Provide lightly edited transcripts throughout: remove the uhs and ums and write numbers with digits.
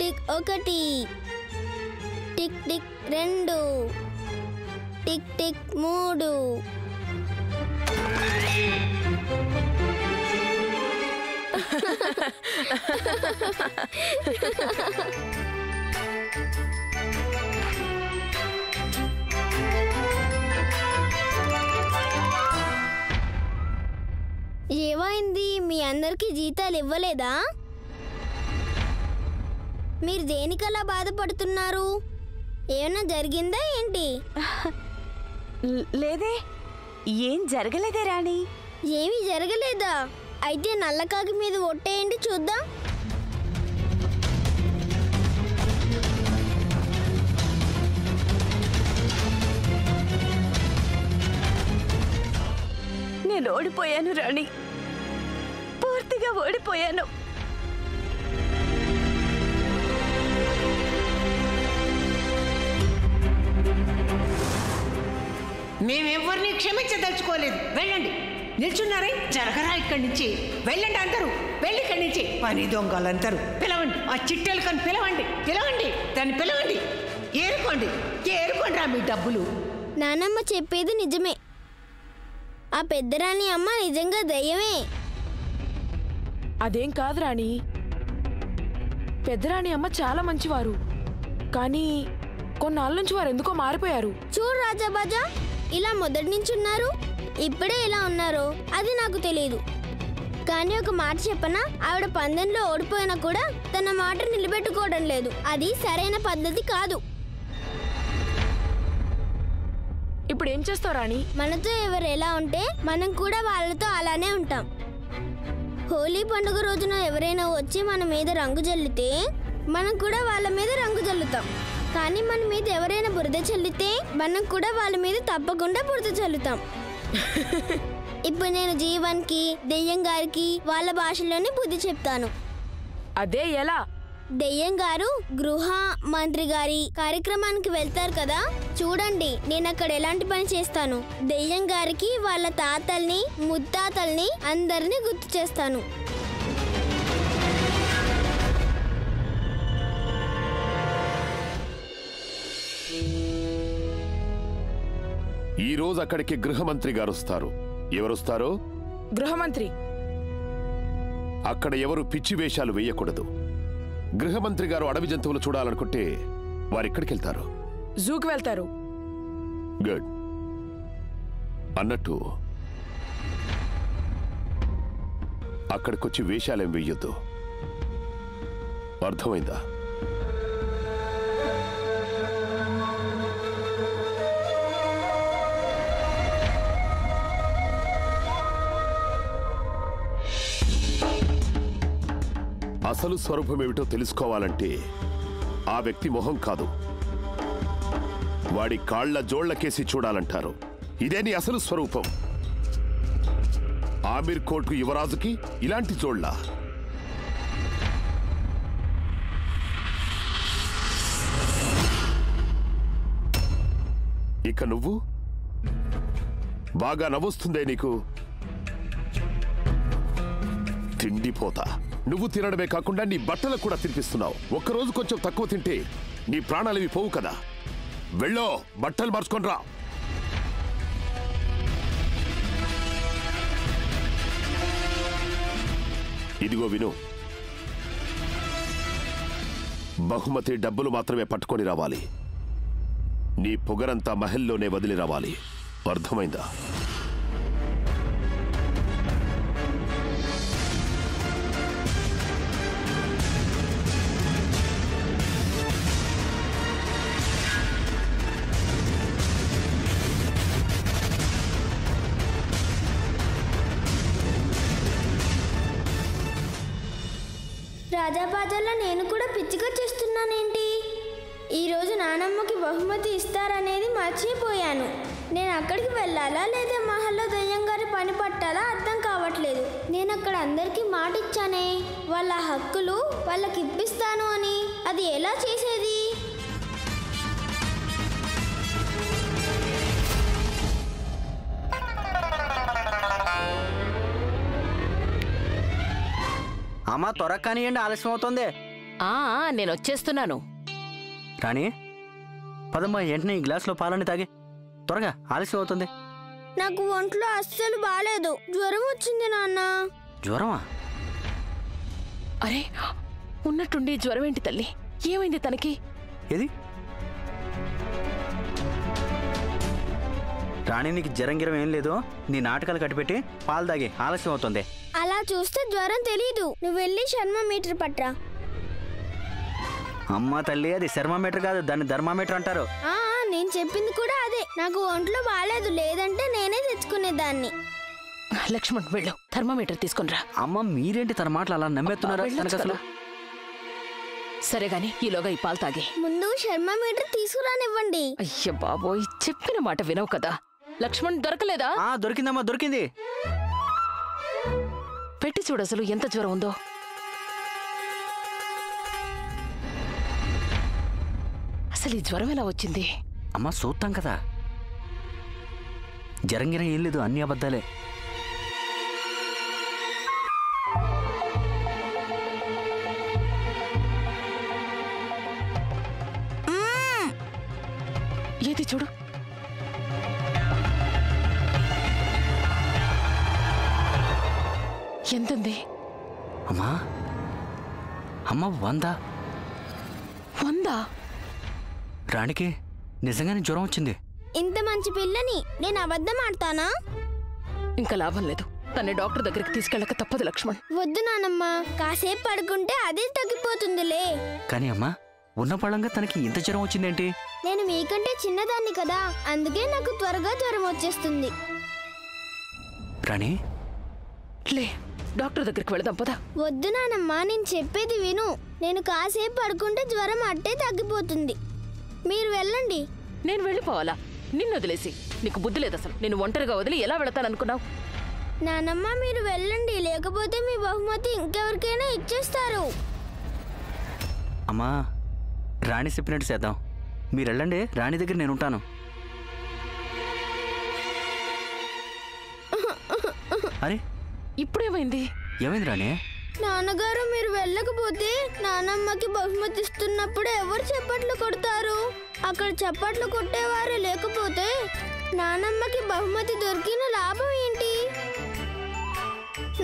Tick 1, tick tick 2, tick tick 3. ఏమైంది? మీ అందరికి జీతాలు ఇవ్వలేదా? మీరు దేనికలా బాధపడుతున్నారు? ఏమైనా జరిగిందా ఏంటి? లేదే, ఏం జరగలేదే రాణి. ఏమీ జరగలేదా? అయితే నల్లకాకి మీద ఒట్టేయండి చూద్దాం. నేను ఓడిపోయాను రాణి, పూర్తిగా ఓడిపోయాను. మేమెవ్వరిని క్షమించదలుచుకోలేదు. వెళ్ళండి. నిల్చున్నారే, జరగరా ఇక్కడి నుంచి. వెళ్ళండి అందరూ, వెళ్ళి ఇక్కడి నుంచి. పని దొంగలందరూ పిలవండి. ఆ చిట్టెలకని పిలవండి, పిలవండి, దాన్ని పిలవండి. ఏరుకోండి రా మీ డబ్బులు. నానమ్మ చెప్పేది నిజమే. ఆ పెద్దరాణి అమ్మ నిజంగా దయ్యమే. అదేం కాదు రాణి, పెద్దరాణి అమ్మ చాలా మంచివారు. కానీ కొన్నాళ్ళ నుంచి వారు ఎందుకో మారిపోయారు. చూడు రాజాబాజా, ఇలా మొదటి నుంచి ఉన్నారు, ఇప్పుడే ఇలా ఉన్నారు అది నాకు తెలియదు. కానీ ఒక మాట చెప్పనా, ఆవిడ పందెంలో ఓడిపోయినా కూడా తన మాట నిలబెట్టుకోవడం లేదు. అది సరైన పద్ధతి కాదు. ఇప్పుడు ఏం చేస్తావు రాణి? మనతో ఎవరు ఎలా ఉంటే మనం కూడా వాళ్ళతో అలానే ఉంటాం. హోలీ పండుగ రోజున ఎవరైనా వచ్చి మన మీద రంగు జల్లితే మనం కూడా వాళ్ళ మీద రంగు జల్లుతాం. కానీ మన మీద ఎవరైనా బురద చల్లితే మనం కూడా వాళ్ళ మీద తప్పకుండా బురద చల్లుతాం. ఇప్పుడు నేను జీవన్కి, దెయ్యం గారికి వాళ్ళ భాషలోనే బుద్ధి చెప్తాను. అదే ఎలా? దెయ్యం గారు గృహ మంత్రి గారి కార్యక్రమానికి వెళ్తారు కదా, చూడండి నేను అక్కడ ఎలాంటి పని చేస్తాను. దెయ్యం గారికి వాళ్ళ తాతల్ని, ముత్తాతల్ని అందరినీ గుర్తు చేస్తాను. ఈ రోజు అక్కడికి గృహమంత్రి గారు వస్తారు. ఎవరొస్తారో? గృహమంత్రి. అక్కడ ఎవరు పిచ్చి వేషాలు వేయకూడదు. గృహమంత్రి గారు అడవి జంతువులు చూడాలనుకుంటే వారెక్కడికి వెళ్తారు? జూకి వెళ్తారు. గుడ్. అన్నట్టు అక్కడికొచ్చి వేషాలేం వెయ్యొద్దు. అర్థమైందా? అసలు స్వరూపం ఏమిటో తెలుసుకోవాలంటే ఆ వ్యక్తి మొహం కాదు, వాడి కాళ్ల జోళ్లకేసి చూడాలంటారు. ఇదే నీ అసలు స్వరూపం. ఆమీర్ కోర్టు యువరాజుకి ఇలాంటి జోళ్ల? ఇక నువ్వు బాగా నవ్వొస్తుందే నీకు. తిండిపోతా. నువ్వు తినడమే కాకుండా నీ బట్టలకు కూడా తినిపిస్తున్నావు. ఒక్కరోజు కొంచెం తక్కువ తింటే నీ ప్రాణాలు ఇవి పోవు కదా. వెళ్ళో, బట్టలు మార్చుకొని రా. ఇదిగో విను, బహుమతి డబ్బులు మాత్రమే పట్టుకొని రావాలి. నీ పొగరంతా మహల్లోనే వదిలి రావాలి. అర్థమైందా? రాజాబాజాలో నేను కూడా పిచ్చిగా చేస్తున్నానేంటి? ఈరోజు నానమ్మకి బహుమతి ఇస్తారనేది మర్చిపోయాను. నేను అక్కడికి వెళ్ళాలా లేదా మహల్లో దయ్యం గారి పని పట్టాలా అర్థం కావట్లేదు. నేను అక్కడ అందరికీ మాట ఇచ్చానే, వాళ్ళ హక్కులు వాళ్ళకి ఇప్పిస్తాను అని. అది ఎలా చేసేది? అమ్మ త్వరగా కానివ్వండి, ఆలస్యం అవుతుంది. నేను వచ్చేస్తున్నాను. రాణి పదమ్మా, వెంటనే ఈ గ్లాసులో పాలని తాగి, త్వరగా ఆలస్యం అవుతుంది. నాకు ఒంట్లో అస్సలు బాలేదు, జ్వరం వచ్చింది నాన్న. జ్వరమా? అరే, ఉన్నట్టుండి జ్వరం ఏంటి తల్లి? ఏమైంది తనకి? ఏది? రాణి, నీకు జ్వరం ఏం లేదు. నీ నాటకాలు కట్టిపెట్టి పాలు తాగి, ఆలస్యం అవుతుంది. అలా చూస్తే జ్వరం తెలీదు. నువ్వు వెళ్ళి థర్మామీటర్ పట్రా. అమ్మ తల్లి, అది థర్మామీటర్ కాదు, దాన్ని థర్మామీటర్ అంటారు. నేను చెప్పింది కూడా అదే. నాకు ఒంట్లో బాలేదు, లేదంటే నేనే తెచ్చుకునేదాన్ని. లక్ష్మణ్, వెళ్ళు, థర్మామీటర్ తీసుకునిరా. అమ్మ, మీరేంటి తన మాటలు అలా నమ్మేస్తున్నారా? అసలు సరే గాని ఈలోగా ఈ పాలు తాగి. ముందు థర్మామీటర్ తీసుకురానివ్వండి. అయ్య బాబోయ్, చెప్పిన మాట వినవు కదా. లక్ష్మణ్, దొరకలేదా? దొరికిందమ్మా, దొరికింది. పెట్టి చూడు అసలు ఎంత జ్వరం ఉందో. అసలు ఈ జ్వరం ఎలా వచ్చింది? అమ్మా, చూస్తాం కదా. జ్వరం ఏం లేదు, అన్ని అబద్ధాలే. ఏది చూడు. ఎంతుంది? అమ్మా, అమ్మ 100. 100? రాణికి నిజంగానే జ్వరం వచ్చింది. ఇంత మంచి పిల్లని నేను అబద్ధం ఆడతానా? ఇంకా లాభం లేదు, తన్ని డాక్టర్ దగ్గరికి తీసుకెళ్ళక తప్పదు లక్ష్మణ్. వద్దు నానమ్మ, కాసేపు పడుకుంటే అదే తగ్గిపోతుందిలే. కానీ అమ్మా, ఉన్న పళ్ళంగా తనకి ఇంత జ్వరం వచ్చిందేంటి? నేను మీకంటే చిన్నదాన్ని కదా, అందుకే నాకు త్వరగా జ్వరం వచ్చేస్తుంది. రాణి, లే, డాక్టర్ దగ్గరికి వెళదాం పదా. వద్దు నానమ్మ, నేను చెప్పేది విను. నేను కాసేపు పడుకుంటే జ్వరం అట్టే తగ్గిపోతుంది. మీరు వెళ్ళండి. నేను వెళ్ళిపోవాలా? నిన్ను వదిలేసి? నీకు బుద్ధి లేదు అసలు. నేను ఒంటరిగా వదిలి ఎలా వెళతాననుకున్నావు? నానమ్మ, మీరు వెళ్ళండి, లేకపోతే మీ బహుమతి ఇంకెవరికైనా ఇచ్చేస్తారు. అమ్మా, రాణి చెప్పినట్టు చేద్దాం. మీరు వెళ్ళండి, రాణి దగ్గర నేను ఉంటాను. అరే, ఇప్పుడేమైంది? ఏమైంది రాణి? నాన్నగారు, మీరు వెళ్ళకపోతే నానమ్మకి బహుమతి ఇస్తున్నప్పుడు ఎవరు చప్పట్లు కొడతారు? అక్కడ చప్పట్లు కొట్టేవారు లేకపోతే నానమ్మకి బహుమతి దొరికిన లాభం ఏంటి?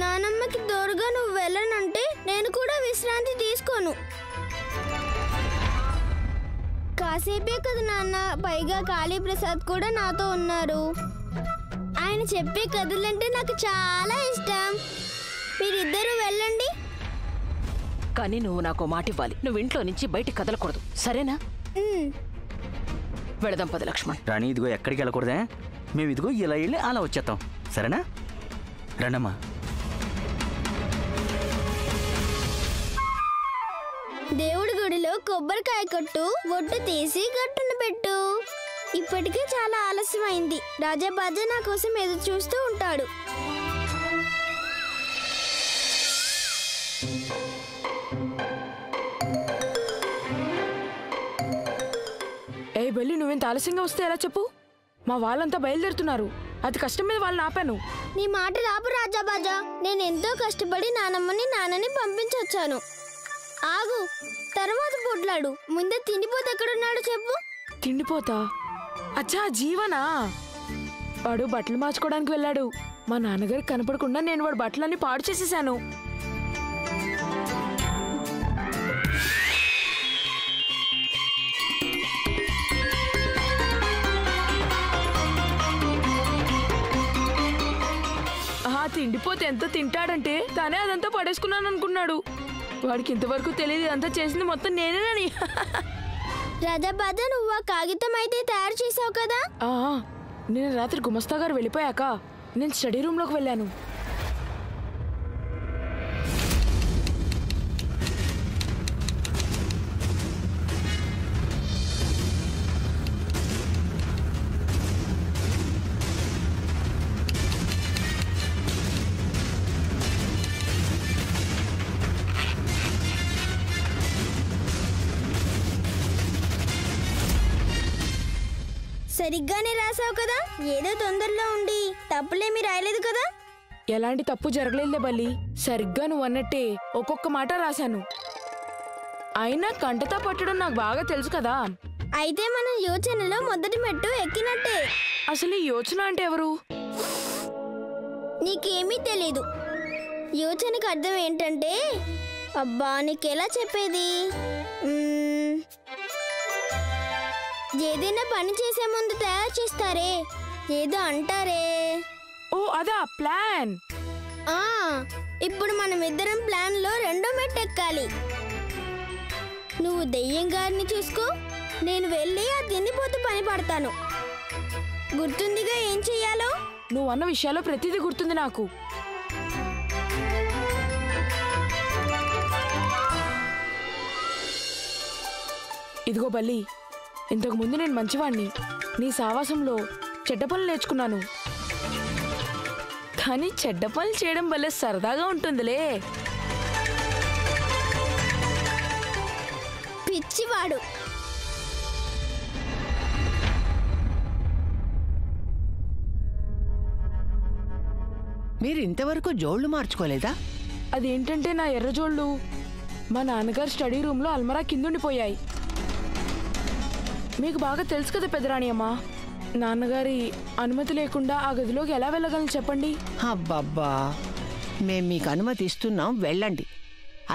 నానమ్మకి దూరంగా నువ్వు వెళ్ళనంటే నేను కూడా విశ్రాంతి తీసుకోను. కాసేపే కదా నాన్న, పైగా కాళీప్రసాద్ కూడా నాతో ఉన్నారు. ఆయన చెప్పే కథలంటే నాకు చాలా ఇష్టం. మీరిద్దరూ వెళ్ళండి. కానీ నువ్వు నాకు మాట ఇవ్వాలి. నువ్వు ఇంట్లో నుంచి బయటికి కదలకూడదు, సరేనా? వెళదాం పద లక్ష్మణ్. రాణి, ఇదిగో ఎక్కడికి వెళ్ళకూడదే. మేము ఇదిగో ఇలా వెళ్ళి అలా వచ్చేస్తాం, సరేనా? రండమ్మా. దేవుడి గుడిలో కొబ్బరికాయ కొట్టు, బొట్టు తీసి గట్టున పెట్టు. ఇప్పటికే చాలా ఆలస్యమైంది. రాజాబాజా నా కోసం ఎదురు చూస్తూ ఉంటాడు. ఏ బెల్లి, నువ్వెంత ఆలస్యంగా వస్తే ఎలా చెప్పు? మా వాళ్ళంతా బయలుదేరుతున్నారు. అతి కష్టం మీద వాళ్ళని ఆపాను. నీ మాట రాపు రాజాబాజా. నేను ఎంతో కష్టపడి నాన్నని పంపించొచ్చాను. ఆగు, తర్వాత పొట్లాడు. ముందే తిండిపోతే ఎక్కడున్నాడు చెప్పు. తిండిపోతా? అచ్చా, జీవనా? వాడు బట్టలు మార్చుకోవడానికి వెళ్ళాడు. మా నాన్నగారికి కనపడకుండా నేను వాడు బట్టలన్నీ పాడు చేసేసాను. తిండిపోతే ఎంత తింటాడంటే తానే అదంతా పడేసుకున్నాను అనుకున్నాడు. వాడికి ఇంతవరకు తెలియదు ఇదంతా చేసింది మొత్తం నేనేనని. రాజాబాజా, నువ్వు ఆ కాగితం అయితే తయారు చేసావు కదా? నేను రాత్రి గుమస్తా గారు వెళ్ళిపోయాక నేను స్టడీ రూమ్లోకి వెళ్ళాను. సరిగ్గానే రాసావు కదా? ఏదో తొందరలో ఉండి తప్పులేమి రాయలేదు కదా? ఎలాంటి తప్పు జరగలేదులే బల్లి. సరిగ్గా నువ్వు అన్నట్టే ఒక్కొక్క మాట రాశాను. అయినా కంటతా పట్టడం నాకు బాగా తెలుసు కదా. అయితే మన యోచనలో మొదటి మెట్టు ఎక్కినట్టే. అసలు ఈ యోచన అంటే ఎవరు? నీకేమీ తెలీదు. యోచనకి అర్థం ఏంటంటే, అబ్బా నీకెలా చెప్పేది, ఏదైనా పని చేసే ముందు తయారు చేస్తారే, ఏదో అంటారే. ఓ అదా ప్లాన్. ఇప్పుడు మనం ఇద్దరం ప్లాన్ లో రెండో మెట్టు ఎక్కాలి. నువ్వు దెయ్యం గారిని చూసుకో, నేను వెళ్ళి ఆ తిండిపోతూ పని పడతాను. గుర్తుందిగా ఏం చెయ్యాలో? నువ్వు అన్న విషయాల్లో ప్రతిదీ గుర్తుంది నాకు. ఇదిగో బల్లి, ఇంతకు ముందు నేను మంచివాణ్ణి, నీ సావాసంలో చెడ్డ పనులు నేర్చుకున్నాను. కానీ చెడ్డ పనులు చేయడం వల్ల సరదాగా ఉంటుందిలే. పిచ్చివాడు. మీరు ఇంతవరకు జోళ్లు మార్చుకోలేదా? అదేంటంటే నా ఎర్రజోళ్ళు మా నాన్నగారు స్టడీ రూమ్లో అల్మరా కిందుండిపోయాయి. మీకు బాగా తెలుసు కదా పెదరాణి అమ్మ, నాన్నగారి అనుమతి లేకుండా ఆ గదిలోకి ఎలా వెళ్ళగలను చెప్పండి? అబ్బబ్బా, మేము మీకు అనుమతి ఇస్తున్నాం, వెళ్ళండి.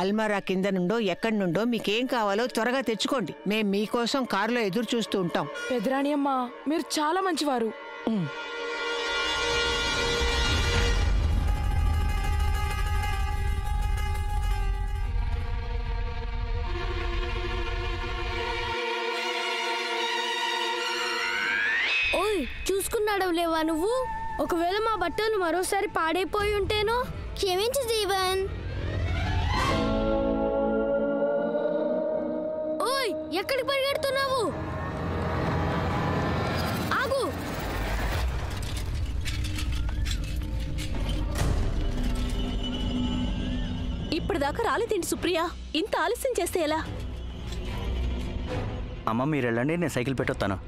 అల్మారా కింద నుండో ఎక్కడి నుండో మీకేం కావాలో త్వరగా తెచ్చుకోండి. మేము మీకోసం కారులో ఎదురు చూస్తూ ఉంటాం. పెదరాణి అమ్మ, మీరు చాలా మంచివారు. ఓయ్, చూసుకున్నాడు లేవా నువ్వు? ఒకవేళ మా బట్టలు మరోసారి పాడైపోయి ఉంటేనో? క్షమించు జీవన్. ఓయ్, ఎక్కడికి పరిగెడుతున్నావు? ఆగు. ఇప్పటిదాకా రాలేదేంటి సుప్రియ? ఇంత ఆలస్యం చేస్తే ఎలా? అమ్మ మీరు వెళ్ళండి, నేను సైకిల్ పెట్టొస్తాను.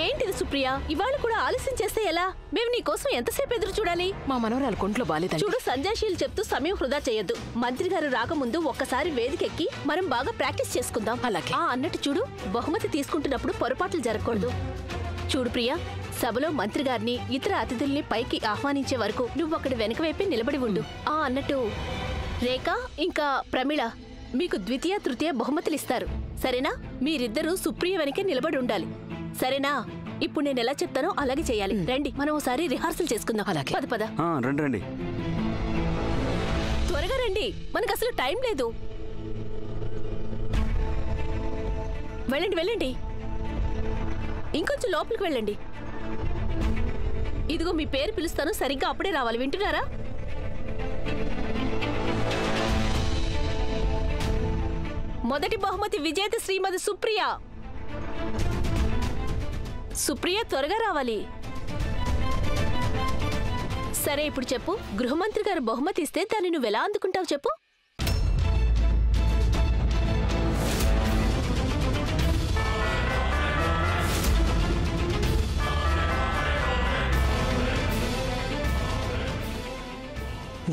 ఏంటిది సుప్రియ, ఇవాళ కూడా ఆలస్యం చేస్తే ఎలా? మేము నీ కోసం ఎంతసేపు ఎదురు చూడాలి? మా మనవరాలు కొంట్లో బాలేదండి. చూడు, సంజాషీలు చెప్తూ సమయం వృధా చేయొద్దు. మంత్రి గారు రాకముందు ఒక్కసారి వేదికెక్కి మనం బాగా ప్రాక్టీస్ చేసుకుందాం. అలాగే. అన్నట్టు చూడు, బహుమతి తీసుకుంటున్నప్పుడు పొరపాట్లు జరగకూడదు. చూడు ప్రియా, సభలో మంత్రి గారిని ఇతర అతిథుల్ని పైకి ఆహ్వానించే వరకు నువ్వు అక్కడ వెనక వైపే నిలబడి ఉండు. అన్నట్టు రేఖ ఇంకా ప్రమిళ మీకు ద్వితీయ తృతీయ బహుమతులు ఇస్తారు, సరేనా? మీరిద్దరూ సుప్రియ వెనకే నిలబడి ఉండాలి, సరేనా? ఇప్పుడు నేను ఎలా చెప్తానో అలాగే చేయాలి. రండి, మనం ఒకసారి రిహార్సల్ చేసుకుందాం. అలాగే. పద పద, రండి రండి, త్వరగా రండి, మనకు అసలు టైం లేదు. వెళ్ళండి వెళ్ళండి, ఇంకొంచెం లోపలికి వెళ్ళండి. ఇదిగో మీ పేరు పిలుస్తాను, సరిగ్గా అప్పుడే రావాలి, వింటున్నారా? మొదటి బహుమతి విజేత శ్రీమతి సుప్రియ. సుప్రియ త్వరగా రావాలి. సరే, ఇప్పుడు చెప్పు, గృహమంత్రి గారు బహుమతి ఇస్తే దాన్ని నువ్వెలా అందుకుంటావు చెప్పు?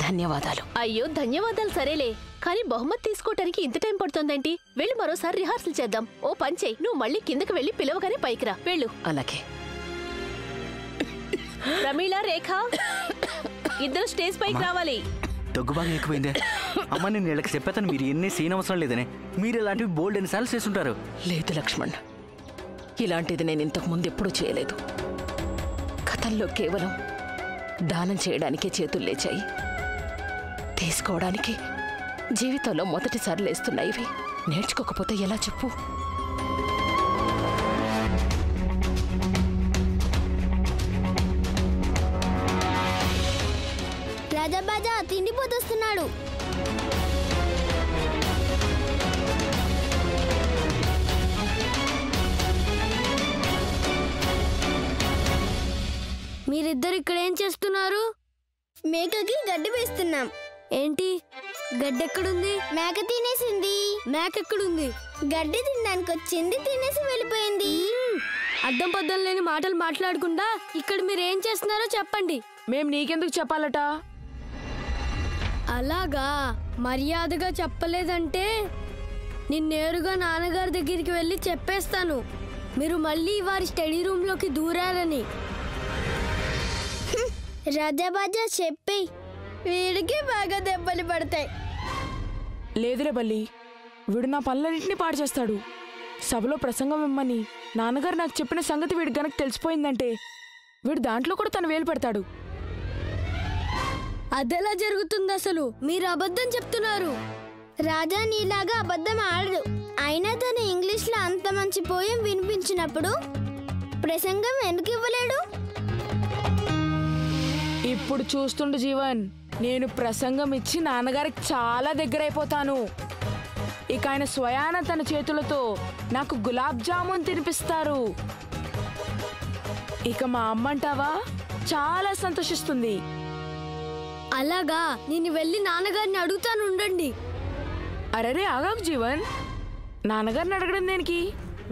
ధన్యవాదాలు. అయ్యో ధన్యవాదాలు సరేలే, కానీ బహుమతి తీసుకోవటానికి ఇంత టైం పడుతోందేంటి? వెళ్ళి మరోసారి రిహార్సల్ చేద్దాం. ఓ పని చెయ్యి, నువ్వు మళ్ళీ కిందకి వెళ్ళి పిలవగానే పైకి రా, వెళ్ళు. అలాగే. ప్రమీళ, రేఖ ఇద్దరు స్టేజ్ పైకి రావాలి. దగ్గు బాగా ఎక్కువైందే. అమ్మ నేను వీళ్ళకి చెప్పేతాను, మీరు ఎన్ని సీన్ అవసరం లేదని. మీరు ఇలాంటివి బోల్డ్ ఎన్నిసార్లు చేస్తుంటారు. లేదు లక్ష్మణ్, ఇలాంటిది నేను ఇంతకు ముందు ఎప్పుడూ చేయలేదు. కథల్లో కేవలం దానం చేయడానికే చేతులు లేచాయి, తీసుకోవడానికి జీవితంలో మొదటిసారి లేస్తున్నాయి. ఇవి నేర్చుకోకపోతే ఎలా చెప్పు? రాజాబాజా తిండిపోతొస్తున్నాడు. మీరిద్దరు ఇక్కడ ఏం చేస్తున్నారు? మేకకి గడ్డి వేస్తున్నాం. ఏంటి గడ్డెక్కడుంది? మేక తినేసింది. మేకెక్కడుంది? గడ్డి తినడానికి వచ్చింది, తినేసి వెళ్ళిపోయింది. అద్దం పద్దం లేని మాటలు మాట్లాడకుండా ఇక్కడ మీరు ఏం చేస్తున్నారో చెప్పండి. మేం నీకెందుకు చెప్పాలట? అలాగా మర్యాదగా చెప్పలేదంటే నేను నేరుగా నాన్నగారి దగ్గరికి వెళ్ళి చెప్పేస్తాను మీరు మళ్ళీ వారి స్టడీ రూమ్లోకి దూరారని. రాజాబాజా చెప్పి వీడికి బాగా దెబ్బలు పడతాయి. లేదురే బల్లి, వీడు నా పనులన్నింటినీ పాడు చేస్తాడు. సభలో ప్రసంగం ఇమ్మని నాన్నగారు నాకు చెప్పిన సంగతి వీడి గనక తెలిసిపోయిందంటే వీడు దాంట్లో కూడా తను వేలు పెడతాడు. అదెలా జరుగుతుంది? అసలు మీరు అబద్ధం చెప్తున్నారు. రాజా నీలాగా అబద్ధం ఆడడు. అయినా తను ఇంగ్లీష్లో అంత మంచి పోయం వినిపించినప్పుడు ప్రసంగం ఎందుకు ఇవ్వలేడు? ఇప్పుడు చూస్తుండు జీవన్, నేను ప్రసంగం ఇచ్చి నాన్నగారికి చాలా దగ్గరైపోతాను. ఇక ఆయన స్వయాన తన చేతులతో నాకు గులాబ్ జామున్ తినిపిస్తారు. ఇక మా అమ్మంటావా చాలా సంతోషిస్తుంది. అలాగా, నేను వెళ్ళి నాన్నగారిని అడుగుతాను, ఉండండి. అరే ఆగాకు జీవన్, నాన్నగారిని అడగడం దేనికి?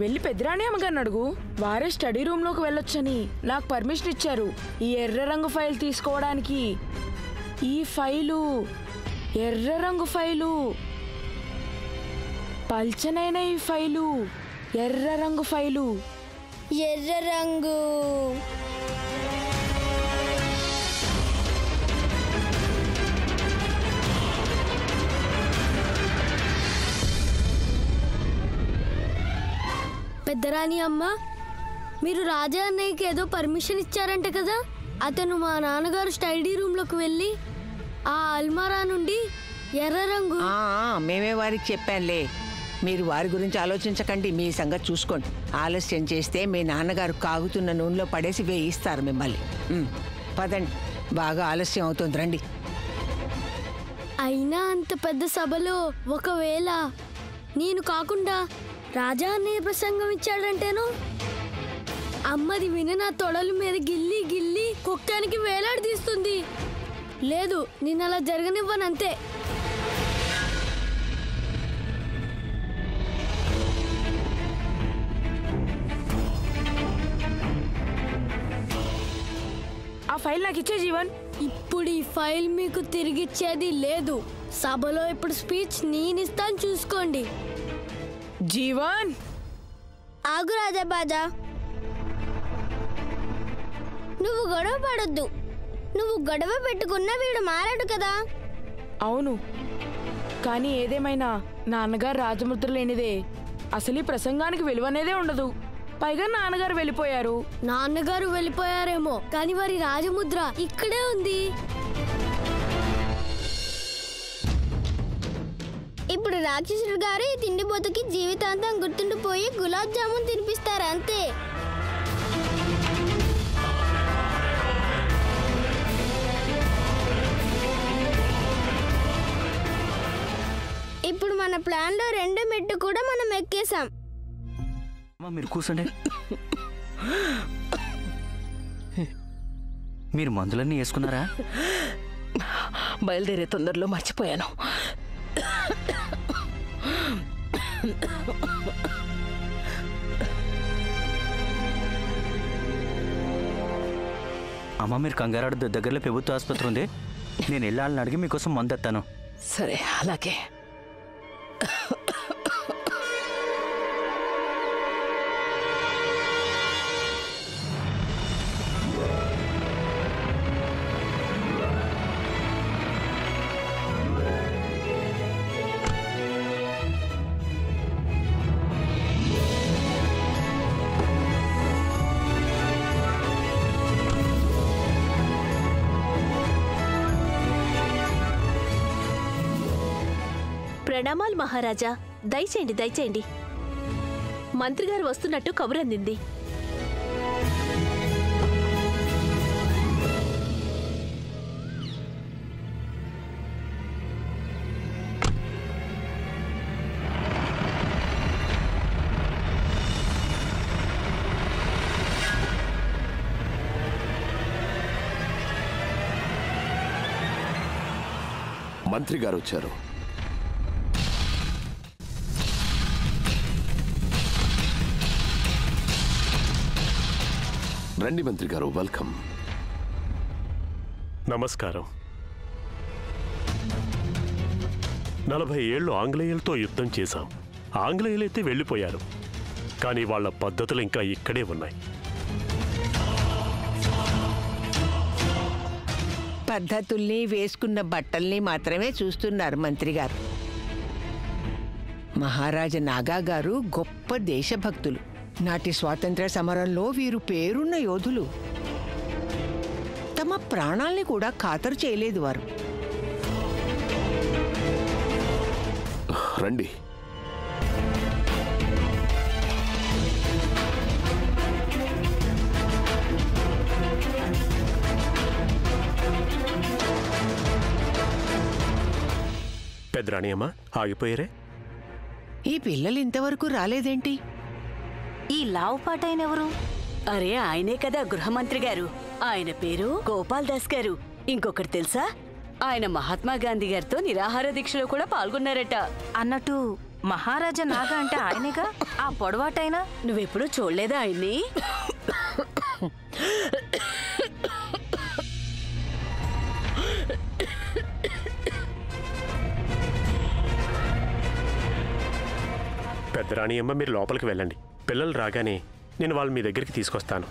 వెళ్ళి పెద్దరాణి అమ్మగారిని అడుగు. వారే స్టడీ రూమ్లోకి వెళ్ళొచ్చని నాకు పర్మిషన్ ఇచ్చారు ఈ ఎర్ర రంగు ఫైల్ తీసుకోవడానికి. ఈ ఫైలు ఎర్ర రంగు ఫైలు, పల్చనైన ఈ ఫైలు ఎర్ర రంగు ఫైలు. ఎర్ర రంగు పెద్దరాణి అమ్మ, మీరు రాజా అన్నయ్యకి ఏదో పర్మిషన్ ఇచ్చారంట కదా? అతను మా నాన్నగారు స్టడీ రూమ్లోకి వెళ్ళి ఆ అల్మారా నుండి ఎర్ర రంగు. మేమే వారికి చెప్పానులే, మీరు వారి గురించి ఆలోచించకండి, మీ సంగతి చూసుకోండి. ఆలస్యం చేస్తే మీ నాన్నగారు కాగుతున్న నూనెలో పడేసి వేయిస్తారు మిమ్మల్ని. పదండి, బాగా ఆలస్యం అవుతుంది, రండి. అయినా అంత పెద్ద సభలో ఒకవేళ నేను కాకుండా రాజా అన్నయ్య ప్రసంగం ఇచ్చాడంటేను అమ్మది విని నా తొడల మీద గిల్లి గిల్లి కుక్కానికి వేలాడదీస్తుంది. లేదు, నేను అలా జరగనివ్వనంతే. ఆ ఫైల్ నాకు ఇచ్చే జీవన్. ఇప్పుడు ఈ ఫైల్ మీకు తిరిగిచ్చేది లేదు. సభలో ఇప్పుడు స్పీచ్ నేనిస్తాను, చూసుకోండి. జీవన్ ఆగు రాజాబాజా, నువ్వు గొడవ పడొద్దు. నువ్వు గొడవ పెట్టుకున్నా వీడు మారాడు కదా. అవును, కానీ ఏదేమైనా నాన్నగారు రాజముద్ర లేనిదే అసలు ఈ ప్రసంగానికి విలువనేదే ఉండదు. పైగా నాన్నగారు వెళ్ళిపోయారు. నాన్నగారు వెళ్ళిపోయారేమో, కానీ వారి రాజముద్ర ఇక్కడే ఉంది. ఇప్పుడు రాక్షసుడు గారు ఈ తిండిపోతుకి జీవితాంతం గుర్తుండిపోయి గులాబ్ జామున్ తినిపిస్తారు, అంతే. ఇప్పుడు మన ప్లాన్ లో 2 మెట్టు కూడా మనం ఎక్కేసాం. మీరు కూర్చోండి. మీరు మందులన్నీ వేసుకున్నారా? బయలుదేరే తొందరలో మర్చిపోయాను. అమ్మ, మీరు కంగారాడు, దగ్గరలో ప్రభుత్వ ఆసుపత్రి ఉంది. నేను వెళ్ళాలని అడిగి మీకోసం మందు ఎత్తాను. సరే, అలాగే. ప్రణామాలు మహారాజా. దయచేయండి, దయచేయండి. మంత్రి గారు వస్తున్నట్టు కబురందింది. మంత్రి గారు వచ్చారు. రండి మంత్రి గారు, వెల్కమ్. నమస్కారం. 40 ఏళ్ళు ఆంగ్లేయులతో యుద్ధం చేశాం. ఆంగ్లేయులైతే వెళ్ళిపోయారు, కానీ వాళ్ళ పద్ధతులు ఇంకా ఇక్కడే ఉన్నాయి. పద్ధతుల్ని వేసుకున్న బట్టల్ని మాత్రమే చూస్తున్నారు మంత్రి గారు. మహారాజా నాగా గారు గొప్ప దేశభక్తులు. నాటి స్వాతంత్ర సమరంలో వీరు పేరున్న యోధులు. తమ ప్రాణాల్ని కూడా ఖాతరు చేయలేదు వారు. రండి. పెద్దరాణి అమ్మ, ఆగిపోయారే? ఈ పిల్లలు ఇంతవరకు రాలేదేంటి? ఈ లావు పాటైనెవరు? అరే, ఆయనే కదా గృహమంత్రి గారు. ఆయన పేరు గోపాల్ దాస్ గారు. ఇంకొకటి తెలుసా, ఆయన మహాత్మా గాంధీ గారితో నిరాహార దీక్షలో కూడా పాల్గొన్నారట. అన్నట్టు మహారాజా నాగా అంటే ఆయనేగా, ఆ పొడవాటైనా. నువ్వెప్పుడూ చూడలేదా ఆయన్ని? పెద్దరాణి అమ్మ, మీరు లోపలికి వెళ్ళండి. పిల్లలు రాగానే నేను వాళ్ళు మీ దగ్గరికి తీసుకొస్తాను.